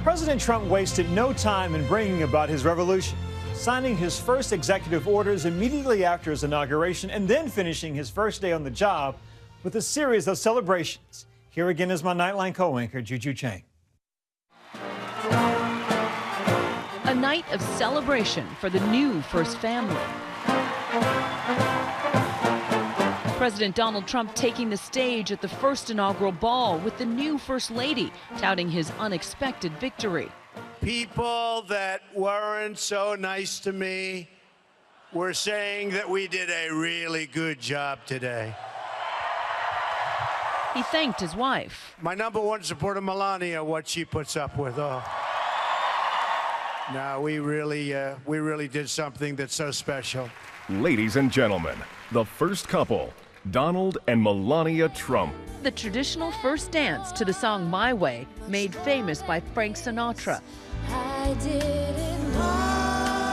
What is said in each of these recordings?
President Trump wasted no time in bringing about his revolution, signing his first executive orders immediately after his inauguration and then finishing his first day on the job with a series of celebrations. Here again is my Nightline co-anchor, Juju Chang. A night of celebration for the new First Family. President Donald Trump taking the stage at the first inaugural ball with the new First Lady touting his unexpected victory. People that weren't so nice to me were saying that we did a really good job today. He thanked his wife. My #1 supporter, Melania, what she puts up with. Oh. No, we really did something that's so special. Ladies and gentlemen, the first couple, Donald and Melania Trump. The traditional first dance to the song My Way, made famous by Frank Sinatra. I did it my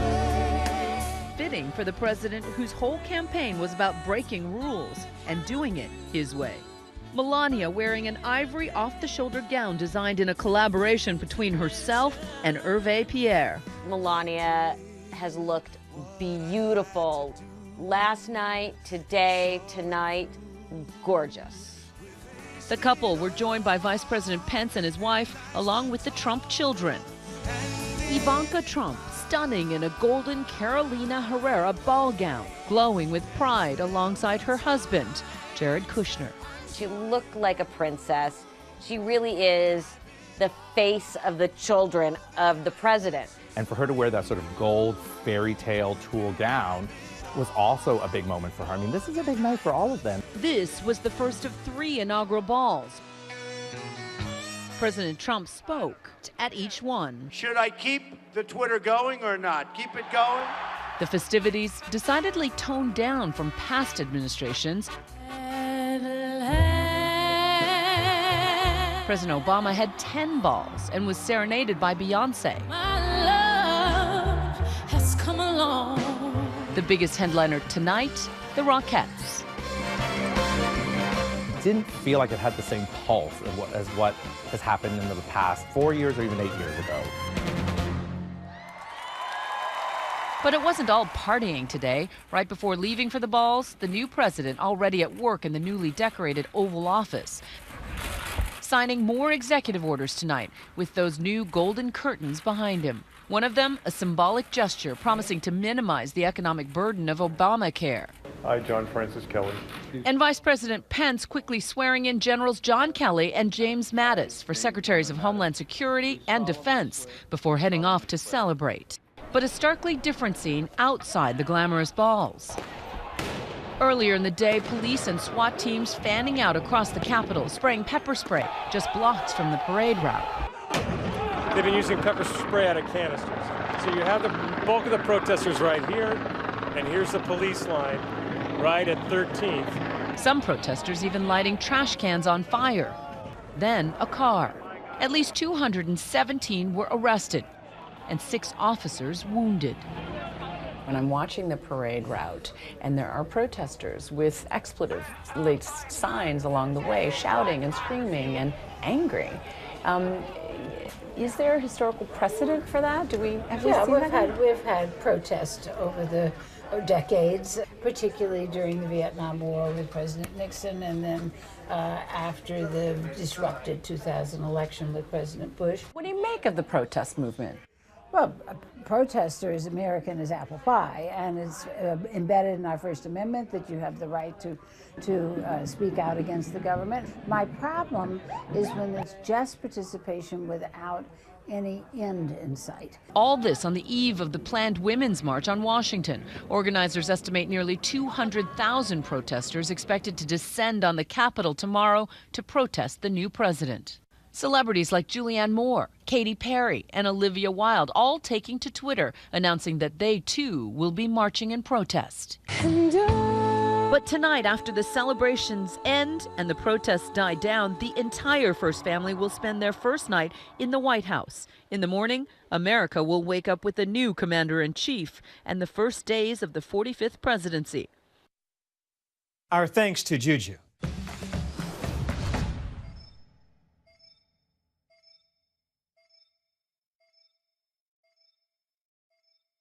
way. Fitting for the president whose whole campaign was about breaking rules and doing it his way. Melania wearing an ivory off-the-shoulder gown designed in a collaboration between herself and Hervé Pierre. Melania has looked beautiful last night, today, tonight, gorgeous. The couple were joined by Vice President Pence and his wife, along with the Trump children. Ivanka Trump, stunning in a golden Carolina Herrera ball gown, glowing with pride alongside her husband, Jared Kushner. She looked like a princess. She really is the face of the children of the president. And for her to wear that sort of gold fairy tale tulle gown was also a big moment for her. I mean, this is a big night for all of them. This was the first of 3 inaugural balls. President Trump spoke at each one. Should I keep the Twitter going or not? Keep it going? The festivities decidedly toned down from past administrations. President Obama had 10 balls and was serenaded by Beyonce. My love has come along. The biggest headliner tonight, the Rockettes. It didn't feel like it had the same pulse as what has happened in the past 4 years or even 8 years ago. But it wasn't all partying today. Right before leaving for the balls, the new president already at work in the newly decorated Oval Office, signing more executive orders tonight with those new golden curtains behind him. One of them, a symbolic gesture promising to minimize the economic burden of Obamacare. I, John Francis Kelly. And Vice President Pence quickly swearing in Generals John Kelly and James Mattis for Secretaries of Homeland Security and Defense before heading off to celebrate. But a starkly different scene outside the glamorous balls. Earlier in the day, police and SWAT teams fanning out across the Capitol, spraying pepper spray just blocks from the parade route. They've been using pepper spray out of canisters. So you have the bulk of the protesters right here, and here's the police line right at 13th. Some protesters even lighting trash cans on fire. Then a car. At least 217 were arrested and 6 officers wounded. When I'm watching the parade route and there are protesters with expletive-laced signs along the way, shouting and screaming and angry, is there a historical precedent for that? We've had protests over the decades, particularly during the Vietnam War with President Nixon, and then after the disrupted 2000 election with President Bush. What do you make of the protest movement? Well, a protester is American as apple pie, and it's embedded in our First Amendment that you have the right to speak out against the government. My problem is when it's just participation without any end in sight. All this on the eve of the planned Women's March on Washington. Organizers estimate nearly 200,000 protesters expected to descend on the Capitol tomorrow to protest the new president. Celebrities like Julianne Moore, Katy Perry, and Olivia Wilde all taking to Twitter, announcing that they too will be marching in protest. But tonight, after the celebrations end and the protests die down, the entire First Family will spend their first night in the White House. In the morning, America will wake up with a new commander-in-chief and the first days of the 45th presidency. Our thanks to Juju.